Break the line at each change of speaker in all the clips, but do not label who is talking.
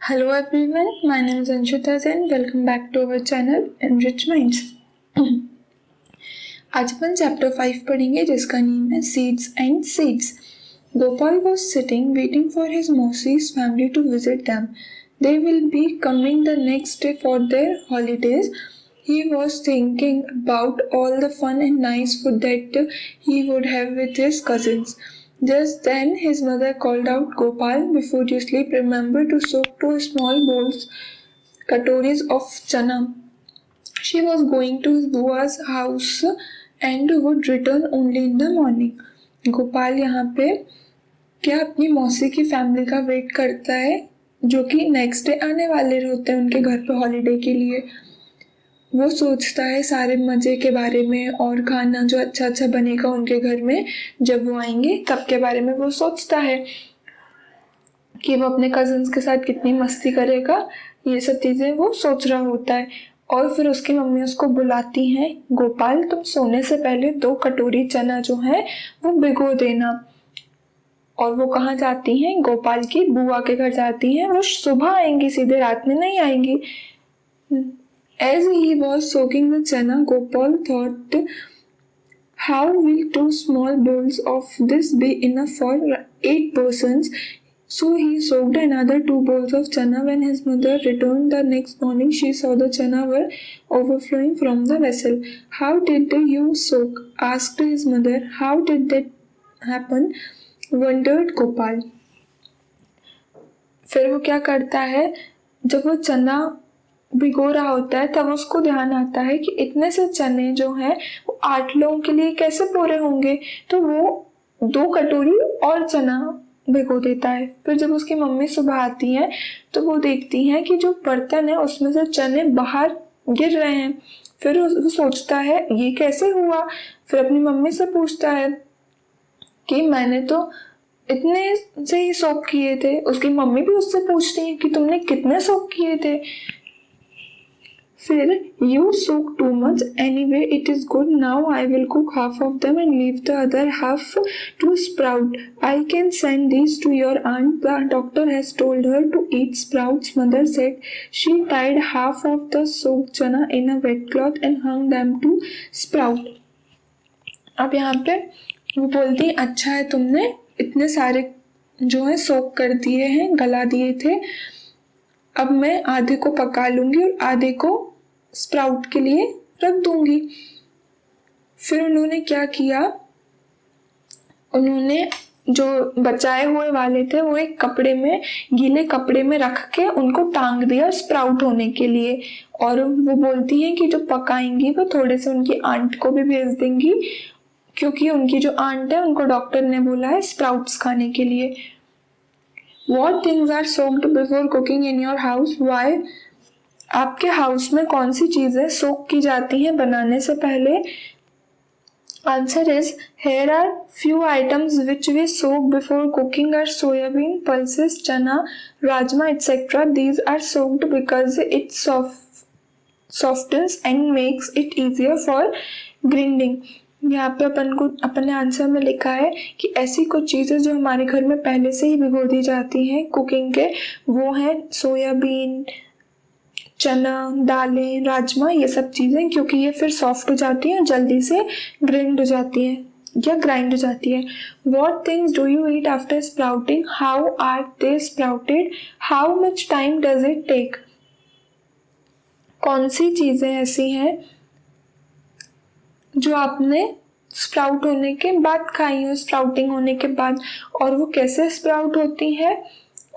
Hello everyone, my name is Anshita Jain. Welcome back to our channel Enrich Minds. आज अपन chapter 5 पढ़ेंगे जिसका name है Seeds and Seeds. Gopal was sitting waiting for his Mausi's family to visit them. They will be coming the next day for their holidays. He was thinking about all the fun and nice food that he would have with his cousins. Just then his mother called out, Gopal, before you sleep, remember to soak 2 small bowls, katoris of chana. She was going to his bua's house and would return only in the morning. Gopal यहाँ पे क्या अपनी मौसी की family का wait करता है जो कि नेक्स्ट डे आने वाले होते हैं उनके घर पे हॉलीडे के लिए। वो सोचता है सारे मज़े के बारे में और खाना जो अच्छा अच्छा बनेगा उनके घर में जब वो आएंगे तब के बारे में वो सोचता है कि वो अपने कज़न्स के साथ कितनी मस्ती करेगा। ये सब चीज़ें वो सोच रहा होता है और फिर उसकी मम्मी उसको बुलाती हैं, गोपाल तुम सोने से पहले 2 कटोरी चना जो है वो भिगो देना। और वो कहाँ जाती हैं? गोपाल की बुआ के घर जाती हैं। वो सुबह आएंगी, सीधे रात में नहीं आएंगी। As he was soaking the chana, Gopal thought, how will 2 small bowls of this be enough for 8 persons? So he soaked another 2 bowls of chana. When his mother returned the next morning, she saw the chana were overflowing from the vessel. How did you soak? Asked his mother. How did that happen? Wondered Gopal. फिर वो क्या करता है, जब वो चना भिगो रहा होता है तब उसको ध्यान आता है कि इतने से चने जो हैं वो 8 लोगों के लिए कैसे पूरे होंगे। तो वो 2 कटोरी और चना भिगो देता है। फिर जब उसकी मम्मी सुबह आती है तो वो देखती हैं कि जो बर्तन है उसमें से चने बाहर गिर रहे हैं। फिर वो सोचता है ये कैसे हुआ। फिर अपनी मम्मी से पूछता है कि मैंने तो इतने से ही सोक किए थे। उसकी मम्मी भी उससे पूछती है कि तुमने कितने सोक किए थे। फिर you soak too much anyway, it is good. Now I will cook half of them and leave the other half to sprout. I can send these to your aunt. The doctor has told her to eat sprouts, mother said. She tied half of the soaked chana in a wet cloth and hung them to sprout. अब यहाँ पे वो बोलती है अच्छा है तुमने इतने सारे जो है सोक कर दिए हैं, गला दिए थे। अब मैं आधे को पका लूंगी और आधे को स्प्राउट के लिए रख दूंगी। फिर उन्होंने क्या किया, उन्होंने जो बचाए हुए वाले थे वो एक कपड़े में, गीले कपड़े में रख के उनको टांग दिया स्प्राउट होने के लिए। और वो बोलती हैं कि जो पकाएंगी वो थोड़े से उनकी आंट को भी भेज देंगी क्योंकि उनकी जो आंट है उनको डॉक्टर ने बोला है स्प्राउट्स खाने के लिए। What things are soaked before cooking in your house? Why? आपके हाउस में कौन सी चीजें सोक की जाती हैं बनाने से पहले? Answer is, here are few items which we soak before cooking are soyabean, pulses, chana, rajma, etc. These are soaked because it softens and makes it easier for grinding. यहाँ पे अपन को अपने आंसर में लिखा है कि ऐसी कुछ चीज़ें जो हमारे घर में पहले से ही भिगो दी जाती हैं कुकिंग के, वो हैं सोयाबीन, चना, दालें, राजमा, ये सब चीज़ें, क्योंकि ये फिर सॉफ्ट हो जाती हैं, जल्दी से ग्राइंड हो जाती हैं या ग्राइंड हो जाती है। What things do you eat after sprouting? How are they sprouted? How much time does it take? कौन सी चीज़ें ऐसी हैं जो आपने स्प्राउट होने के बाद खाई हो, स्प्राउटिंग होने के बाद, और वो कैसे स्प्राउट होती है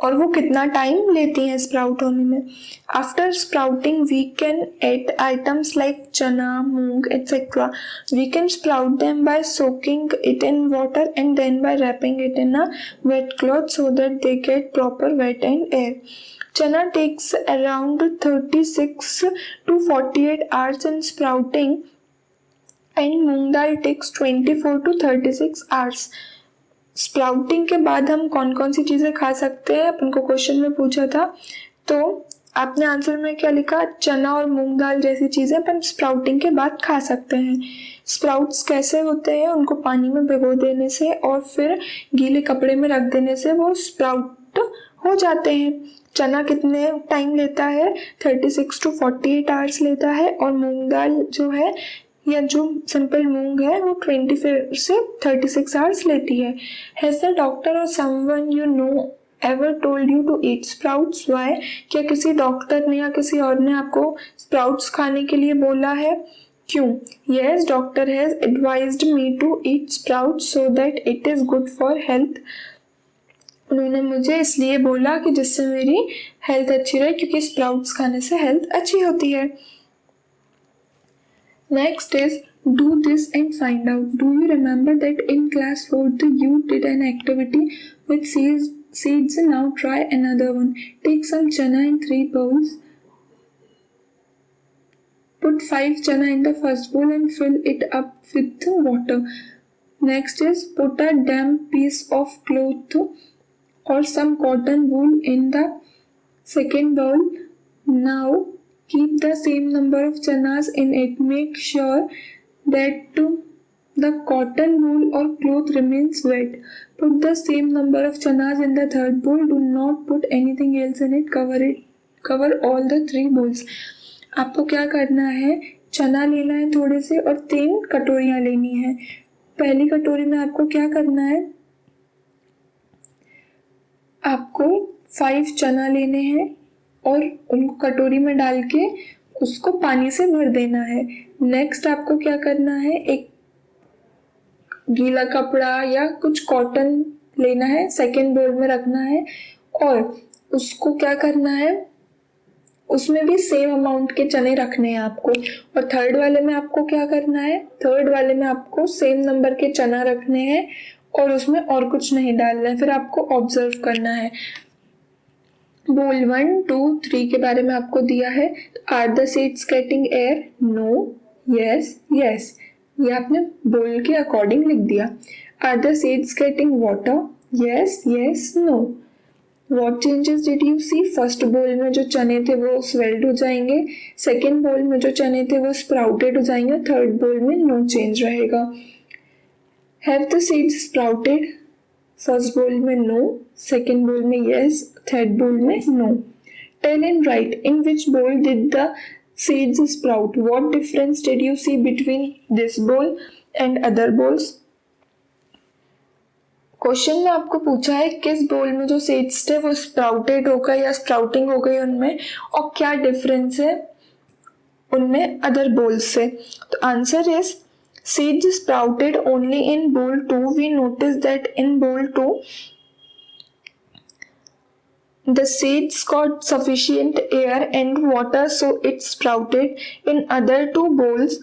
और वो कितना टाइम लेती हैं स्प्राउट होने में। After sprouting we can eat items like chana, moong etc. We can sprout them by soaking it in water and then by wrapping it in a wet cloth so that they get proper wet and air. Chana takes around 36 to 48 hours in sprouting and moong dal takes 24 to 36 hours. Sprouting के बाद हम कौन कौन सी चीज़ें खा सकते हैं, अपन को क्वेश्चन में पूछा था। तो आपने आंसर में क्या लिखा, चना और मूंग दाल जैसी चीज़ें अपन स्प्राउटिंग के बाद खा सकते हैं। स्प्राउट्स कैसे होते हैं, उनको पानी में भिगो देने से और फिर गीले कपड़े में रख देने से वो स्प्राउट स्प्राउट हो जाते हैं। चना कितने टाइम लेता है? 36 to 48 आवर्स लेता है। और मूंग दाल जो है या जो सिंपल मूंग है वो 24 से 36 आवर्स लेती है। Has the doctor or someone you know ever told you to eat sprouts? Why? क्या किसी डॉक्टर ने या किसी और ने आपको स्प्राउट्स खाने के लिए बोला है? क्यों? Yes, doctor has advised me to eat sprouts so that it is good for health. उन्होंने मुझे इसलिए बोला कि जिससे मेरी हेल्थ अच्छी रहे, क्योंकि स्प्राउट्स खाने से हेल्थ अच्छी होती है। Next is do this and find out. Do you remember that in class 4th you did an activity with seeds? Now try another one. Take some chana in 3 bowls. Put 5 chana in the first bowl and fill it up with water. Next is put a damp piece of cloth or some cotton wool in the second bowl. Now keep the same number of chanas in it. Make sure that the cotton wool or cloth remains wet. Put the same number of chanas in the third bowl. Do not put anything else in it. Cover all the 3 bowls. आपको क्या करना है? चना लेना है थोड़े से और 3 कटोरियां लेनी है। पहली कटोरी में आपको क्या करना है? आपको 5 चना लेने हैं और उनको कटोरी में डाल के उसको पानी से भर देना है। नेक्स्ट आपको क्या करना है? एक गीला कपड़ा या कुछ कॉटन लेना है, सेकेंड बोल में रखना है और उसको क्या करना है? उसमें भी सेम अमाउंट के चने रखने हैं आपको। और थर्ड वाले में आपको क्या करना है? थर्ड वाले में आपको सेम नंबर के चना रखने हैं और उसमें और कुछ नहीं डालना है। फिर आपको ऑब्जर्व करना है। बोल 1, 2, 3 के बारे में आपको दिया है। Are the seeds getting air? No, yes, yes. ये आपने बोल के अकॉर्डिंग लिख दिया। Are the seeds getting water? Yes, yes, no. What changes did you see? First bowl में जो चने थे वो स्वेल्ड हो जाएंगे, सेकेंड बोल में जो चने थे वो स्प्राउटेड हो जाएंगे, थर्ड बोल में नो चेंज रहेगा। Have the seeds sprouted? First bowl में नो, सेकेंड बोल में यस, थर्ड बोल में no. Tell and write in which bowl did the seeds sprout? What difference did you see between this bowl and other bowls? Question में आपको पूछा है किस बोल में जो सीड्स थे वो स्प्राउटेड हो गए या स्प्राउटिंग हो गई उनमें, और क्या डिफरेंस है उनमें अदर बोल से। तो answer is seeds sprouted only in बोल 2. वी नोटिस दैट इन बोल 2 the seeds got sufficient air and water, so it sprouted. In other 2 bowls,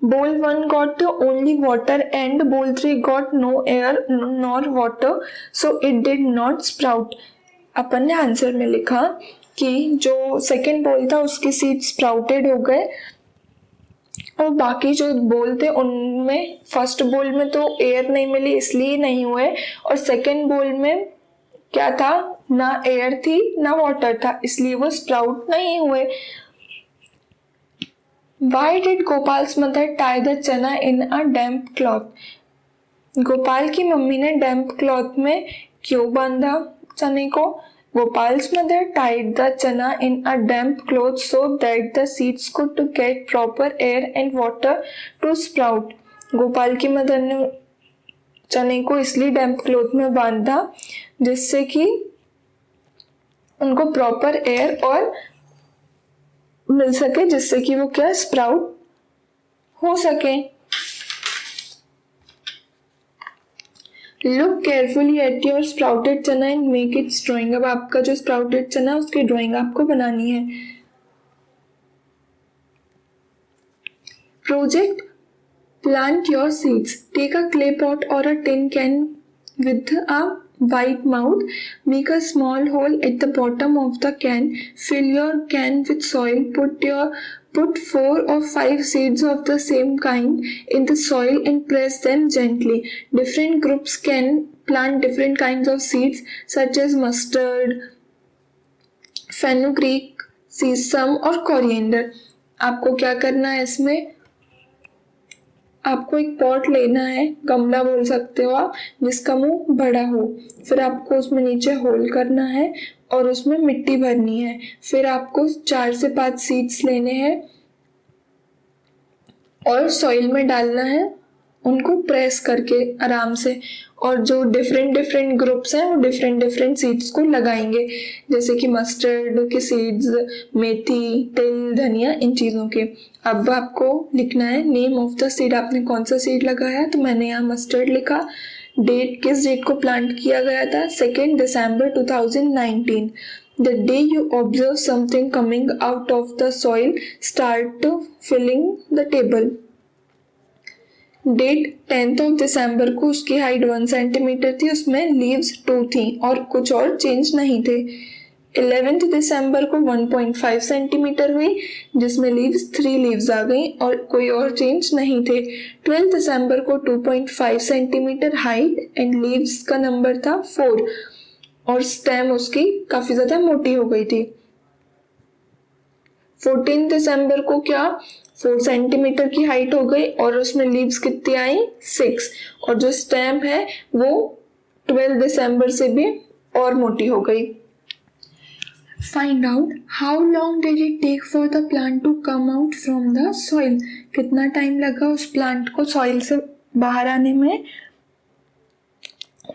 bowl 1 got only water and bowl 3 got no air nor water, so it did not sprout. अपन ने answer में लिखा कि जो second बोल था उसके seed sprouted हो गए और बाकी जो बोल थे उनमें फर्स्ट बोल में तो एयर नहीं मिली इसलिए नहीं हुए, और सेकेंड बोल में क्या था? ना एयर थी ना वाटर था, इसलिए वो स्प्राउट नहीं हुए। Why did Gopal's mother tie the chana in a damp cloth? Gopal की मम्मी ने डैम्प क्लॉथ में क्यों बांधा चने को? Gopal's mother tied the chana in a damp cloth so that the seeds could get proper air and water to sprout. Gopal की mother ने चने को इसलिए डैम्प क्लॉथ में बांधा जिससे कि उनको प्रॉपर एयर और मिल सके, जिससे कि वो क्या स्प्राउट हो सके। Look carefully at your sprouted चना एंड मेक इट्स ड्राइंग। अब आपका जो स्प्राउटेड चना है उसकी ड्राइंग आपको बनानी है। Project plant your seeds. Take a clay pot और a tin can with a wide mouth. Make a small hole at the bottom of the can. Fill your can with soil. Put 4 or 5 seeds of the same kind in the soil and press them gently. Different groups can plant different kinds of seeds such as mustard, fenugreek, sesame और coriander. आपको क्या करना है इसमें? आपको एक pot लेना है, गमला बोल सकते हो आप, जिसका मुंह बड़ा हो। फिर आपको उसमें नीचे होल करना है और उसमें मिट्टी भरनी है। फिर आपको 4 से 5 सीड्स लेने हैं और सॉइल में डालना है, उनको प्रेस करके आराम से। और जो डिफरेंट डिफरेंट ग्रुप्स हैं वो डिफरेंट डिफरेंट सीड्स को लगाएंगे, जैसे कि मस्टर्ड के सीड्स, मेथी, तिल, धनिया, इन चीज़ों के। अब आपको लिखना है नेम ऑफ द सीड, आपने कौन सा सीड लगाया, तो मैंने यहाँ मस्टर्ड लिखा। डेट, किस डेट को प्लांट किया गया था, 2 दिसंबर 2019। The day you observe something coming out of the soil, start filling the table. Date 10 दिसंबर को उसकी हाइट 1 सेंटीमीटर थी, उसमें लीव्स 2 थी और कुछ और चेंज नहीं थे। 11 दिसंबर को 1.5 सेंटीमीटर हुई, जिसमें लीव्स 3 लीव्स आ गई और कोई और चेंज नहीं थे। 12 दिसंबर को 2.5 सेंटीमीटर हाइट एंड लीव्स का नंबर था 4 और स्टेम उसकी काफी ज्यादा मोटी हो गई थी। 14 दिसंबर को क्या, 4 सेंटीमीटर की हाइट हो गई और उसमें लीव्स कितनी आई, 6, और जो स्टेम है वो 12 दिसंबर से भी और मोटी हो गई। Find out how long did it take for the plant to come out from the soil, कितना टाइम लगा उस प्लांट को सॉइल से बाहर आने में।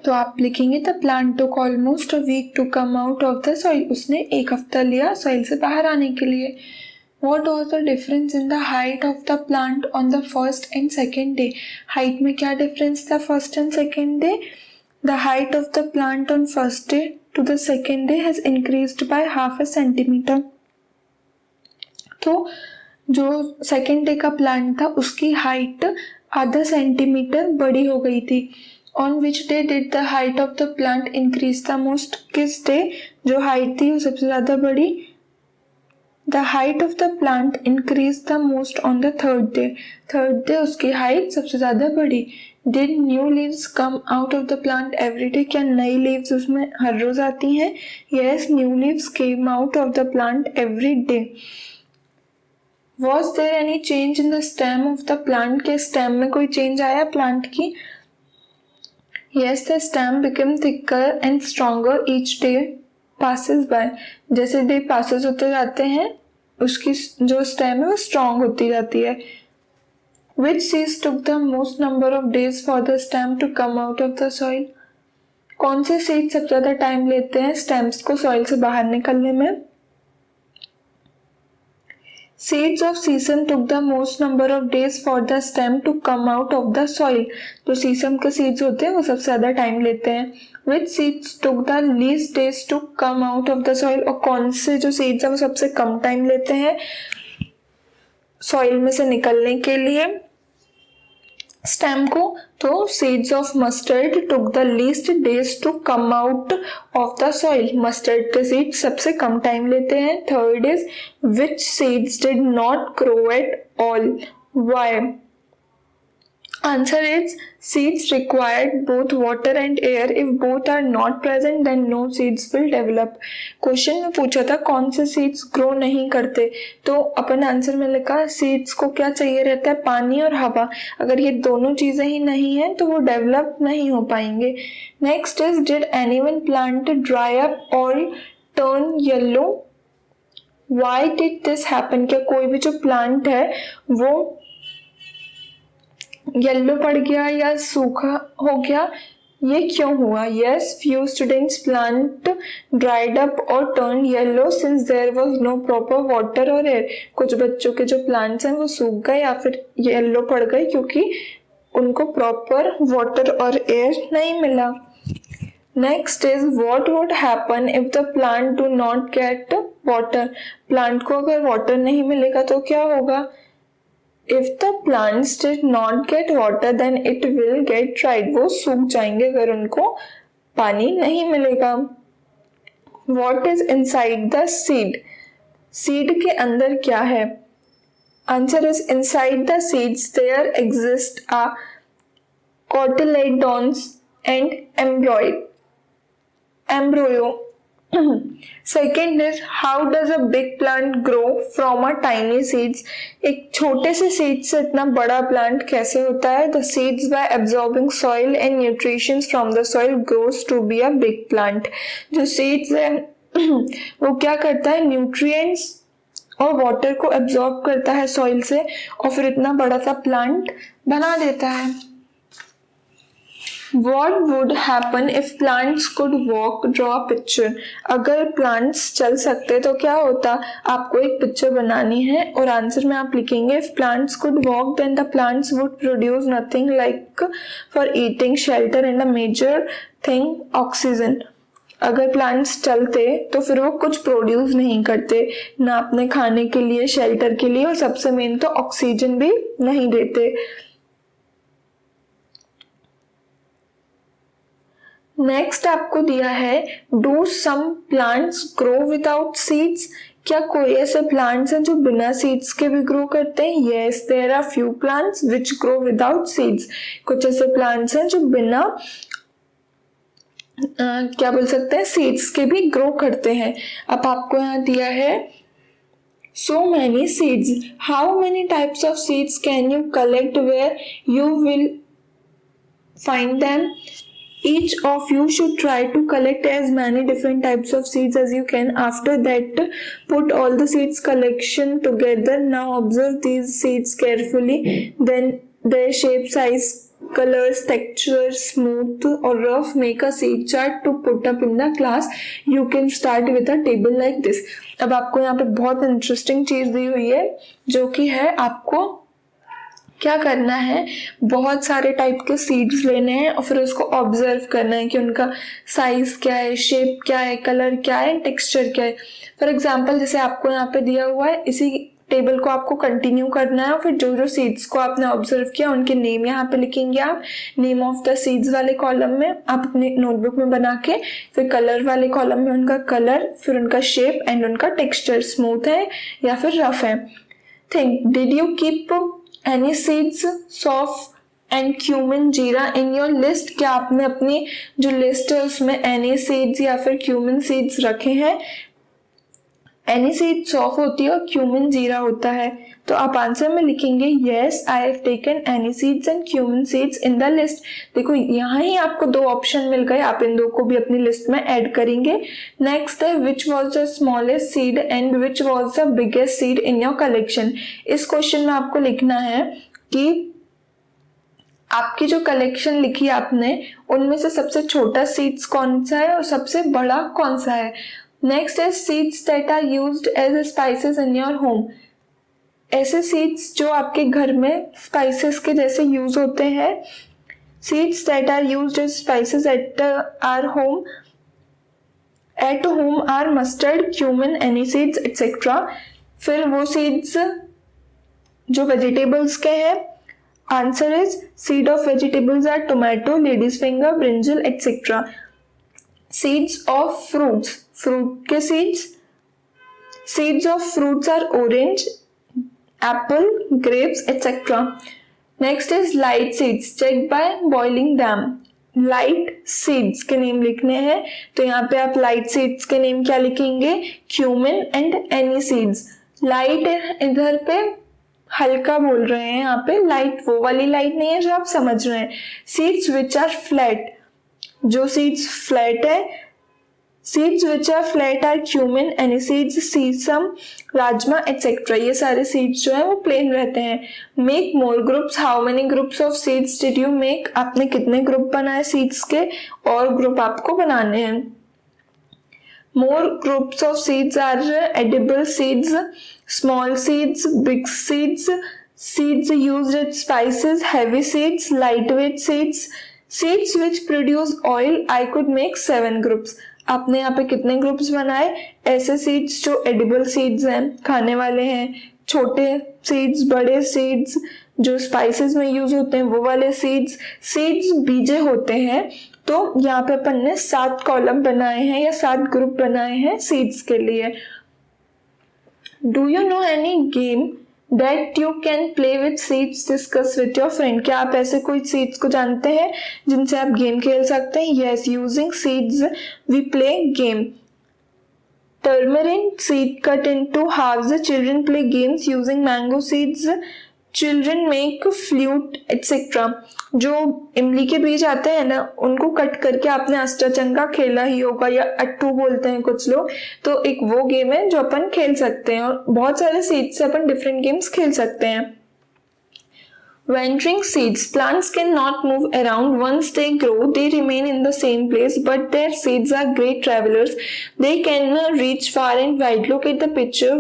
तो आप लिखेंगे the plant took almost a week to come out of the soil, उसने 1 हफ्ता लिया सॉइल से बाहर आने के लिए। What was the difference in the height of the plant on the first and second day? Height में क्या difference था first and second day? The height of the plant on first day to the second day has increased by half a centimeter. तो जो second day का plant था उसकी height आधा centimetre बड़ी हो गई थी। On which day did the height of the plant increase the most? किस day जो height थी वो सबसे ज़्यादा बड़ी? The height of the plant increased the most on the third day. Third day उसकी height सबसे ज़्यादा बढ़ी। Did new leaves come out of the plant every day? क्या नई leaves उसमें हर रोज आती हैं? Yes, new leaves came out of the plant every day. Was there any change in the stem of the plant? क्या stem में कोई change आया plant की? Yes, the stem became thicker and stronger each day passes by. जैसे day passes होते जाते हैं उसकी जो स्टेम है वो स्ट्रॉन्ग होती जाती है। Which seeds took the most number of days for the stem to come out of the soil? कौन से सीड सबसे ज्यादा टाइम लेते हैं स्टेम्स को सॉइल से बाहर निकलने में? Seeds of sesame took the most number of days for the stem to come out of the soil. जो सीसम के सीड्स होते हैं वो सबसे ज्यादा टाइम लेते हैं। Which seeds took the least days to come out of the soil? और कौन से जो सीड्स हैं वो सबसे कम टाइम लेते हैं सॉइल में से निकलने के लिए स्टेम को? तो seeds of mustard took the least days to come out of the soil, mustard के सीड्स सबसे कम टाइम लेते हैं। Third is which seeds did not grow at all, why? Answer is seeds required both water and air. If both are not present, then no seeds will develop. Question में पूछा था कौन से seeds grow नहीं करते, तो अपन answer में लिखा सीड्स को क्या चाहिए रहता है, पानी और हवा। अगर ये दोनों चीजें ही नहीं है तो वो डेवलप नहीं हो पाएंगे। Next is did anyone plant dry up और turn yellow? Why did this happen? क्या कोई भी जो प्लांट है वो येलो पड़ गया या सूखा हो गया, ये क्यों हुआ? Yes, few students plant dried up और turn yellow since there was no proper water और एयर। कुछ बच्चों के जो प्लांट्स हैं वो सूख गए या फिर येलो पड़ गए क्योंकि उनको प्रॉपर वाटर और एयर नहीं मिला। Next is what would happen if the plant do not get water? Plant को अगर वाटर नहीं मिलेगा तो क्या होगा? If the plants did not get water, then it will get dried. वो सूख जाएंगे अगर उनको पानी नहीं मिलेगा। What is inside the seed? Seed के अंदर क्या है? Answer is inside the seeds there exist a cotyledons and embryo. Second is how does a big plant grow from a tiny seeds. एक छोटे से सीड से इतना बड़ा प्लांट कैसे होता है. The seeds by absorbing soil and nutritions from the soil grows to be a big plant. जो सीड्स है वो क्या करता है, न्यूट्रिएंट्स और वाटर को एब्जॉर्ब करता है सॉइल से और फिर इतना बड़ा सा प्लांट बना देता है. What would happen if plants could walk? Draw a picture. अगर plants चल सकते तो क्या होता. आपको एक पिक्चर बनानी है और आंसर में आप लिखेंगे if plants could walk then the plants would produce nothing like for eating, shelter and a major thing oxygen. अगर प्लांट्स चलते तो फिर वो कुछ प्रोड्यूस नहीं करते, ना अपने खाने के लिए, शेल्टर के लिए और सबसे मेन तो ऑक्सीजन भी नहीं देते. नेक्स्ट आपको दिया है do some plants grow without seeds. क्या कोई ऐसे प्लांट्स हैं जो बिना सीड्स के भी ग्रो करते हैं. Yes, there are few plants which grow without seeds. कुछ ऐसे प्लांट्स हैं जो बिना क्या बोल सकते हैं, सीड्स के भी ग्रो करते हैं. अब आपको यहाँ दिया है so many seeds. How many types of seeds can you collect where you will find them? Each of you should try to collect as many different types of seeds as you can. After that, put all the seeds collection together. Now observe these seeds carefully. Then their shape, size, colors, texture, smooth or rough. Make a seed chart to put up in the class. You can start with a table like this. अब आपको यहाँ पे बहुत interesting चीज दी हुई है जो कि है आपको क्या करना है, बहुत सारे टाइप के सीड्स लेने हैं और फिर उसको ऑब्जर्व करना है कि उनका साइज क्या है, शेप क्या है, कलर क्या है, टेक्सचर क्या है. फॉर एग्जांपल जैसे आपको यहाँ पे दिया हुआ है, इसी टेबल को आपको कंटिन्यू करना है और फिर जो जो सीड्स को आपने ऑब्जर्व किया उनके नेम यहाँ पे लिखेंगे आप. नेम ऑफ द सीड्स वाले कॉलम में आप अपने नोटबुक में बना के, फिर कलर वाले कॉलम में उनका कलर, फिर उनका शेप एंड उनका टेक्सचर, स्मूथ है या फिर रफ है. Think, did you keep any seeds, सौफ एंड क्यूमिन, जीरा in your list. क्या आपने अपनी जो लिस्ट है उसमें any seeds या फिर cumin seeds रखे हैं. any seed सौफ होती है और cumin जीरा होता है. तो आप आंसर में लिखेंगे yes, I have taken any seeds and cumin seeds in the list. देखो यहाँ ही आपको दो ऑप्शन मिल गए, आप इन दो को भी अपनी लिस्ट में ऐड करेंगे. नेक्स्ट है which was the smallest seed and which was the biggest seed in your collection. इस क्वेश्चन में आपको लिखना है कि आपकी जो कलेक्शन लिखी आपने उनमें से सबसे छोटा सीड्स कौन सा है और सबसे बड़ा कौन सा है. नेक्स्ट है seeds that are used as spices in your home. ऐसे सीड्स जो आपके घर में स्पाइसेस के जैसे यूज होते हैं. Seeds that are used as spices at our home, at home are mustard, cumin, any seeds etcetera. फिर वो सीड्स जो वेजिटेबल्स के हैं, answer is seed of vegetables are tomato, ladies finger, brinjal etcetera. Seeds of fruits, fruit के seeds, seeds of fruits are orange, apple, grapes, etc. Next is light seeds. Check by boiling them. Light seeds के name लिखने हैं, तो यहाँ पे आप light seeds के name क्या लिखेंगे, cumin and any seeds. Light इधर पे हल्का बोल रहे हैं, यहाँ पे light वो वाली light नहीं है जो आप समझ रहे हैं. Seeds which are flat, जो seeds flat है, seeds which are flat are cumin, any seeds, sesame, rajma, etc. ये सारे seeds जो है वो plain रहते हैं. Make more groups. How many groups of seeds did you make? आपने कितने ग्रुप बनाए seeds के, और ग्रुप आपको बनाने हैं. More groups of seeds are edible seeds, small seeds, big seeds, seeds used as spices, heavy seeds, lightweight seeds, seeds which produce oil. I could make 7 groups. आपने यहाँ पे कितने ग्रुप्स बनाए. ऐसे सीड्स जो एडिबल सीड्स हैं, खाने वाले हैं, छोटे सीड्स, बड़े सीड्स जो स्पाइसेस में यूज होते हैं वो वाले सीड्स, सीड्स बीजे होते हैं. तो यहाँ पे अपन ने 7 कॉलम बनाए हैं या 7 ग्रुप बनाए हैं सीड्स के लिए. Do you know any game that you can play with seeds, discuss with your friend. क्या आप ऐसे कोई seeds को जानते हैं जिनसे आप गेम खेल सकते हैं. Yes, using seeds we play game. Tamarind seed cut into halves. The children play games using mango seeds. Children make flute etc. जो इमली के बीज आते हैं ना, उनको कट करके आपने अष्टाचंगा खेला ही होगा, या अट्टू बोलते हैं कुछ लोग, तो एक वो गेम है जो अपन खेल सकते हैं, और बहुत सारे सीड्स से अपन डिफरेंट गेम्स खेल सकते हैं. Wandering seeds. Plants cannot move around. Once they grow, they remain in the same place, but their seeds are great travelers. They can reach far and wide. Look at the picture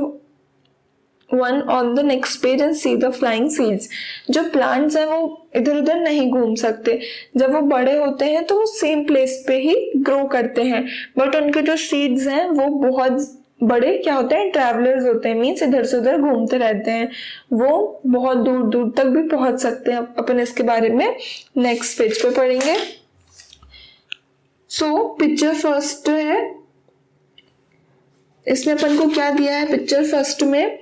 one on the next page and see the flying seeds. जो plants हैं वो इधर उधर नहीं घूम सकते. जब वो बड़े होते हैं तो वो सेम प्लेस पे ही ग्रो करते हैं, बट उनके जो सीड्स हैं वो बहुत बड़े क्या होते हैं, ट्रैवलर्स होते हैं, मीन्स इधर से उधर घूमते रहते हैं, वो बहुत दूर दूर तक भी पहुंच सकते हैं. अपन इसके बारे में नेक्स्ट पेज पे पढ़ेंगे. सो पिक्चर फर्स्ट है, इसमें अपन को क्या दिया है पिक्चर फर्स्ट में.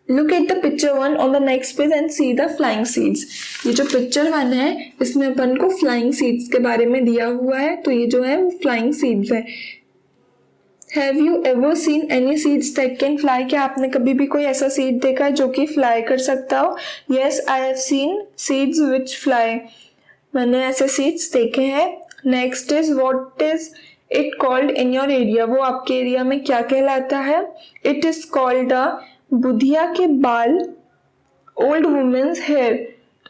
Look at the picture 1 on the next page and see the flying seeds. ये जो पिक्चर 1 है इसमें अपन को फ्लाइंग सीड्स के बारे में दिया हुआ है, तो ये जो है वो फ्लाइंग सीड्स है. Have you ever seen any seeds that can fly? क्या आपने कभी भी कोई ऐसा सीड देखा है जो कि फ्लाई कर सकता हो? Yes, I have seen seeds which fly. मैंने ऐसे सीड्स देखे हैं. Next is what is it called in your area? वो आपके एरिया में क्या कहलाता है? It is called a बुढ़िया के बाल, ओल्ड वुमेन्स हेयर.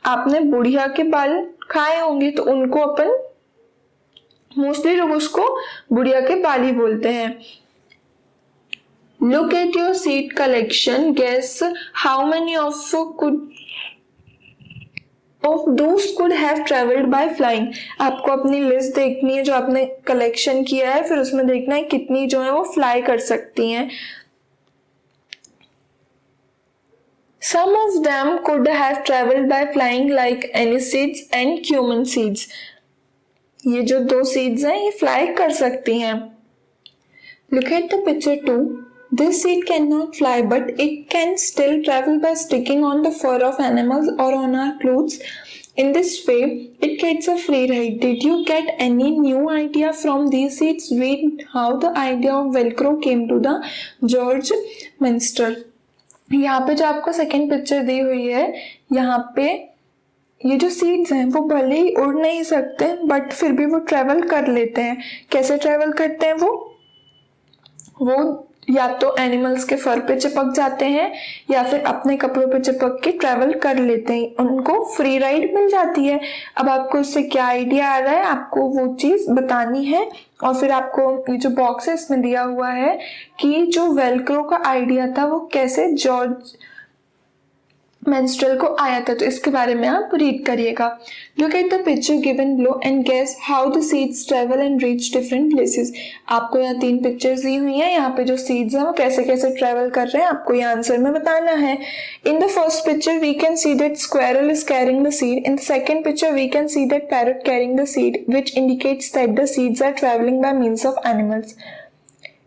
आपने बुढ़िया के बाल खाए होंगे, तो उनको अपन मोस्टली लोग उसको बुढ़िया के बाल ही बोलते हैं. Look at your seed collection. Guess how many of those could have traveled by flying. आपको अपनी लिस्ट देखनी है जो आपने कलेक्शन किया है, फिर उसमें देखना है कितनी जो है वो फ्लाई कर सकती हैं. Some of them could have traveled by flying like aniseeds and cumin seeds. ये जो दो seeds हैं ये fly कर सकती हैं. Look at the picture 2. This seed cannot fly, but it can still travel by sticking on the fur of animals or on our clothes. In this way, it gets a free ride. Did you get any new idea from these seeds? Read how the idea of Velcro came to the George Minster. यहाँ पे जो आपको second picture दी हुई है, यहाँ पे ये जो सीड्स हैं वो भले ही उड़ नहीं सकते, बट फिर भी वो ट्रेवल कर लेते हैं. कैसे ट्रेवल करते हैं वो या तो एनिमल्स के फर पे चिपक जाते हैं या फिर अपने कपड़ों पे चिपक के ट्रेवल कर लेते हैं. उनको फ्री राइड मिल जाती है. अब आपको इससे क्या आइडिया आ रहा है, आपको वो चीज बतानी है, और फिर आपको ये जो बॉक्स है इसमें दिया हुआ है कि जो वेलक्रो का आइडिया था वो कैसे जॉर्ज मेंस्ट्रुअल को आया था, तो इसके बारे में आप रीड करिएगा. Look at the picture given below and guess how the seeds travel and reach different places. आपको यहाँ 3 पिक्चर्स दी हुई हैं, यहाँ पे जो सीड्स हैं वो कैसे कैसे ट्रेवल कर रहे हैं आपको ये आंसर में बताना है. In the first picture we can see that squirrel is carrying the seed. In the second picture we can see that parrot carrying the seed which indicates that the seeds are travelling by means of animals.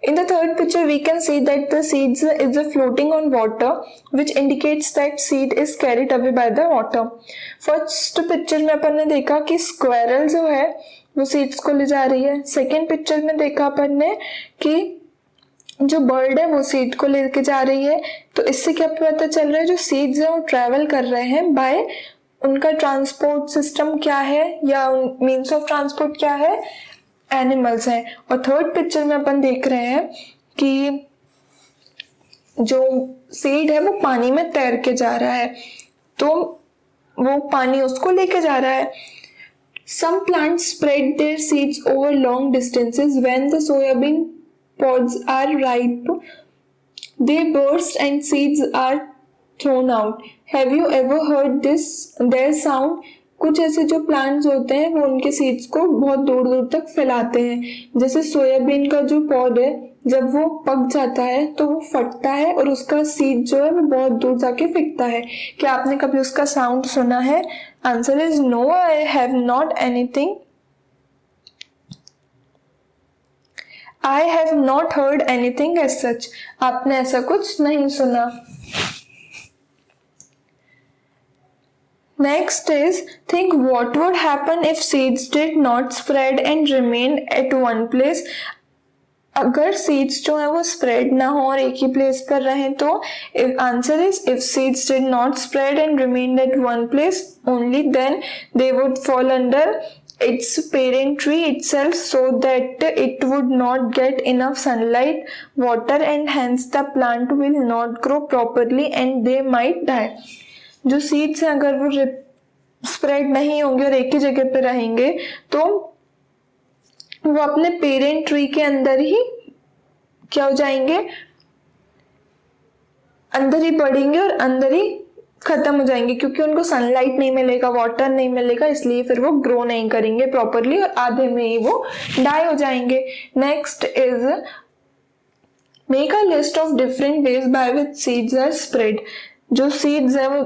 In the third picture, we can see that the seeds is floating on water, which indicates that seed is carried away by the water. First picture में अपन ने देखा कि squirrel जो है वो seeds को ले जा रही है. Second picture में देखा अपन ने कि जो bird है वो seed को लेके जा रही है. तो इससे क्या पता चल रहा है, जो seeds है वो travel कर रहे हैं by उनका ट्रांसपोर्ट सिस्टम क्या है या मीन्स ऑफ ट्रांसपोर्ट क्या है, एनिमल्स हैं. और थर्ड पिक्चर में अपन देख रहे हैं कि जो सीड है वो पानी में तैर के जा रहा है, तो वो पानी उसको लेके जा रहा है. Some plants spread their seeds over long distances. When the soybean pods are ripe, they burst and seeds are thrown out. Have you ever heard their sound? कुछ ऐसे जो प्लांट्स होते हैं वो उनके सीड्स को बहुत दूर दूर तक फैलाते हैं. जैसे सोयाबीन का जो पौध है जब वो पक जाता है तो वो फटता है और उसका सीड जो है वो बहुत दूर जाके फेंकता है. क्या आपने कभी उसका साउंड सुना है? Answer is no, I have not anything. I have not heard anything as such. आपने ऐसा कुछ नहीं सुना. Next is, think what would happen if seeds did not spread and remained at one place. अगर seeds जो है वो spread ना हो और एक ही प्लेस पर रहें तो answer is if seeds did not spread and remained at one place only then they would fall under its parent tree itself so that it would not get enough sunlight, water and hence the plant will not grow properly and they might die. जो seeds हैं अगर वो spread नहीं होंगे और एक ही जगह पे रहेंगे तो वो अपने पेरेंट ट्री के अंदर ही क्या हो जाएंगे, अंदर ही बढ़ेंगे और अंदर ही खत्म हो जाएंगे क्योंकि उनको सनलाइट नहीं मिलेगा, वाटर नहीं मिलेगा, इसलिए फिर वो ग्रो नहीं करेंगे प्रॉपरली और आधे में ही वो डाई हो जाएंगे. Next is make a list of different ways by which seeds are spread. जो सीड्स है वो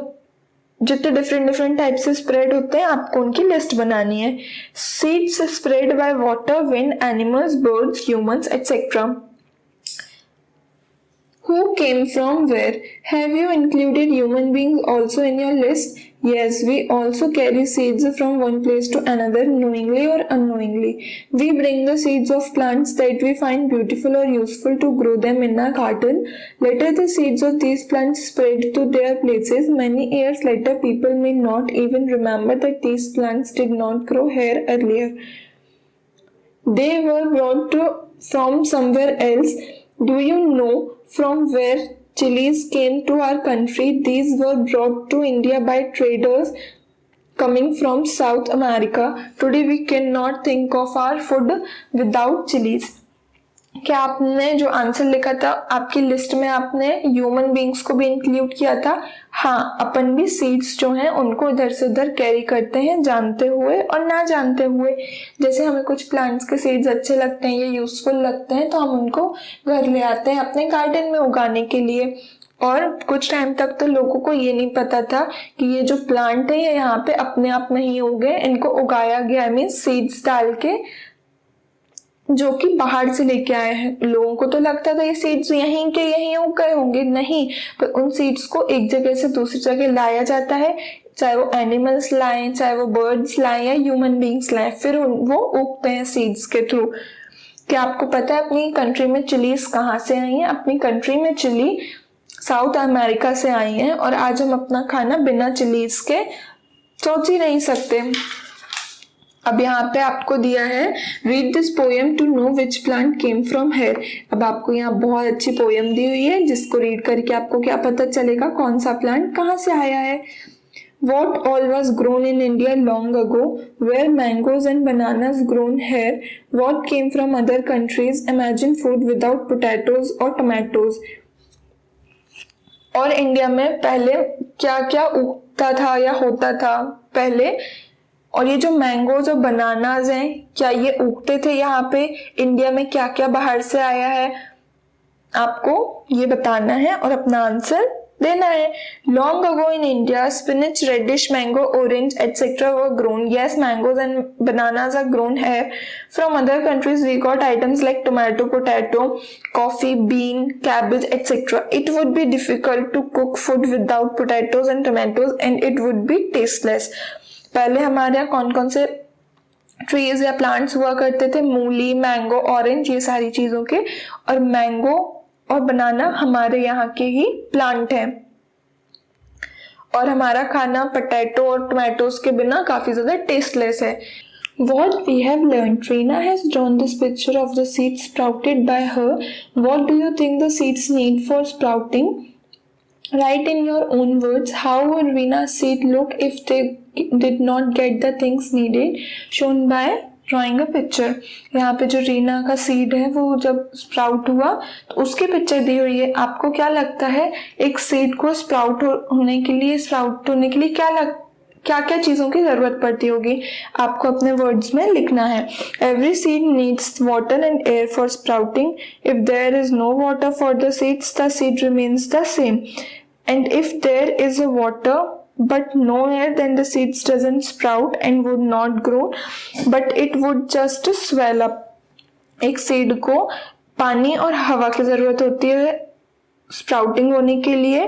जितने डिफरेंट टाइप से स्प्रेड होते हैं आपको उनकी लिस्ट बनानी है. Seeds spread by water, wind, animals, birds, humans etcetera. Who came from where? Have you included human beings also in your list? Yes, we also carry seeds from one place to another knowingly or unknowingly. We bring the seeds of plants that we find beautiful or useful to grow them in our garden. Later the seeds of these plants spread to their places. Many years later people may not even remember that these plants did not grow here earlier. They were brought from somewhere else. Do you know from where chilies came to our country? These were brought to India by traders coming from South America. Today we cannot think of our food without chilies. क्या आपने जो answer लिखा था आपकी list में आपने human beings को भी इंक्लूड किया था? हाँ, अपन भी सीड्स जो हैं उनको इधर से उधर कैरी करते हैं जानते हुए और ना जानते हुए. जैसे हमें कुछ प्लांट्स के सीड्स अच्छे लगते हैं या यूजफुल लगते हैं तो हम उनको घर ले आते हैं अपने गार्डन में उगाने के लिए. और कुछ टाइम तक तो लोगों को ये नहीं पता था कि ये जो प्लांट है ये यहाँ पे अपने आप नहीं उगे, इनको उगाया गया है, मीन्स सीड्स डाल के जो कि बाहर से लेके आए हैं. लोगों को तो लगता था ये सीड्स यहीं के यहीं उग गए होंगे, नहीं, पर उन सीड्स को एक जगह से दूसरी जगह लाया जाता है, चाहे वो एनिमल्स लाएं, चाहे वो बर्ड्स लाएं या ह्यूमन बींग्स लाएं, फिर वो उगते हैं सीड्स के थ्रू. क्या आपको पता है अपनी कंट्री में चिलीज कहाँ से आई है? अपनी कंट्री में चिली साउथ अमेरिका से आई है और आज हम अपना खाना बिना चिलीज के सोच ही नहीं सकते. अब यहाँ पे आपको दिया है read this poem to know which plant came from here. अब आपको यहाँ बहुत अच्छी पोएम दी हुई है जिसको रीड करके आपको क्या पता चलेगा कौन सा प्लांट कहाँ से आया है. What all was grown in India long ago? Were mangoes and bananas grown here? What came from other countries? Imagine food without potatoes or tomatoes. और इंडिया में पहले क्या क्या उगता था या होता था पहले, और ये जो मैंगोज और बनानाज हैं क्या ये उगते थे यहाँ पे इंडिया में? क्या क्या बाहर से आया है आपको ये बताना है और अपना आंसर देना है. Long ago in India spinach, radish, mango, orange etcetera were grown. Yes, mangoes and bananas are grown here. From other countries we got items like tomato, potato, coffee, bean, cabbage etcetera. It would be difficult to cook food without potatoes and tomatoes and it would be tasteless. पहले हमारे यहाँ कौन कौन से trees या plants हुआ करते थे? मूली, मैंगो, ऑरेंज, ये सारी चीजों के, और मैंगो और बनाना हमारे यहाँ के ही प्लांट हैं. और हमारा खाना पोटैटो और टोमेटोज के बिना काफी ज्यादा टेस्टलेस है. What we have learned, Reena has drawn this picture of the seeds sprouted by her. What do you think the seeds need for sprouting? Write in your own words how would Reena's seed look if they did not get the things needed, shown by drawing a picture. यहाँ पे जो रीना का seed है वो जब sprout हुआ तो उसकी पिक्चर दी हुई है. आपको क्या लगता है एक सीड को स्प्राउट होने के लिए क्या क्या चीजों की जरूरत पड़ती होगी? आपको अपने वर्ड्स में लिखना है. Every seed needs water and air for sprouting. If there is no water for the seed remains the same, and if there is a water but no air, then the seeds doesn't sprout and would not grow, but it would just swell up. एक seed को पानी और हवा की जरूरत होती है sprouting होने के लिए,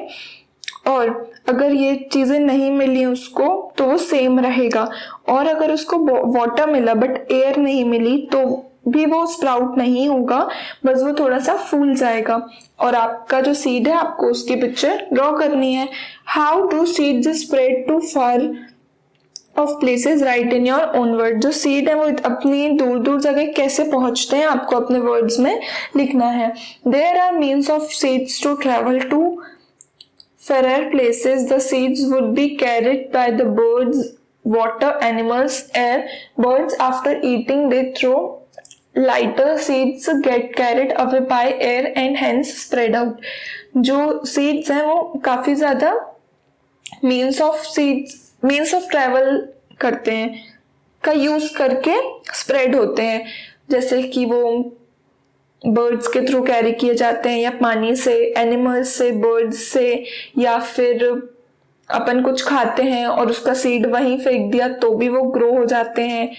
और अगर ये चीजें नहीं मिली उसको तो वो सेम रहेगा. और अगर उसको वाटर मिला बट एयर नहीं मिली तो भी वो स्प्राउट नहीं होगा, बस वो थोड़ा सा फूल जाएगा। और आपका जो सीड है आपको उसकी पिक्चर ड्रॉ करनी है। How do seeds spread to far off places, write in your own word. जो सीड है वो अपनी दूर दूर जगह कैसे पहुंचते हैं आपको अपने वर्ड्स में लिखना है। There are means of seeds to travel to farer places. The seeds would be carried by the birds, water, animals, air. Birds after eating they throw lighter seeds get carried away by air and hence spread out. जो seeds हैं वो काफी ज्यादा means of travel करते हैं का use करके spread होते हैं, जैसे कि वो बर्ड्स के थ्रू कैरी किए जाते हैं या पानी से, एनिमल्स से, बर्ड्स से, या फिर अपन कुछ खाते हैं और उसका सीड वहीं फेंक दिया तो भी वो ग्रो हो जाते हैं।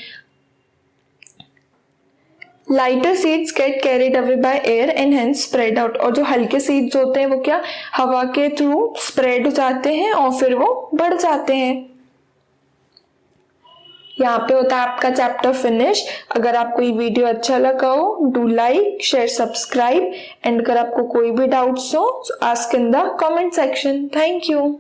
Lighter seeds get carried away by air and hence spread out. और जो हल्के सीड्स होते हैं वो क्या, हवा के थ्रू स्प्रेड हो जाते हैं और फिर वो बढ़ जाते हैं। यहाँ पे होता है आपका चैप्टर फिनिश। अगर आपको ये वीडियो अच्छा लगा हो, do like, share, subscribe, and अगर आपको कोई भी डाउट्स हो ask in the comment section. Thank you.